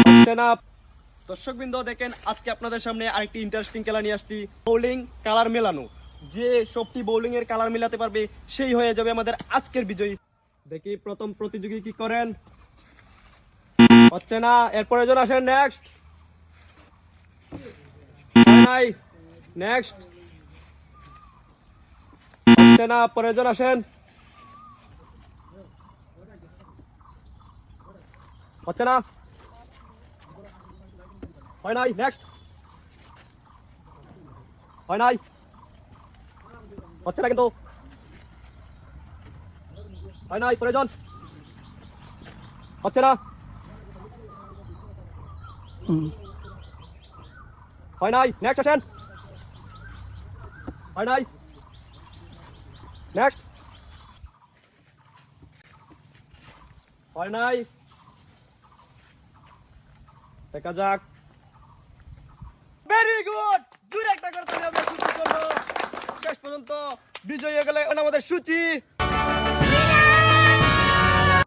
হচ্ছে না। দর্শকবৃন্দ দেখেন, আজকে আপনাদের সামনে আরেকটি ইন্টারেস্টিং খেলা নিয়ে আসছি, বোলিং কালার মেলানো। যে সবটি বোলিং এর কালার মেলাতে পারবে সেই হয়ে যাবে আমাদের আজকের বিজয়ী। দেখি প্রথম প্রতিযোগী কি করেন। হচ্ছে না, এরপরে জন আসেন। নেক্সট। নাই, নেক্সট। হচ্ছে না, পরের জন আসেন। হচ্ছে না, হয় নাই। নেক্সট। হয় নাই, হচ্ছে না কিন্তু। হয় নাই, পরের জন। হচ্ছে না, হয় নাই। নেক্সট আসেন। হয় নাই, নেক্সট। হয় নাই, দেখা যাক। ভেরি গুড, জোরে একটা করতে হবে সুচির জন্য। শেষ পর্যন্ত বিজয়ী হয়ে গেলে আমাদের সুচি।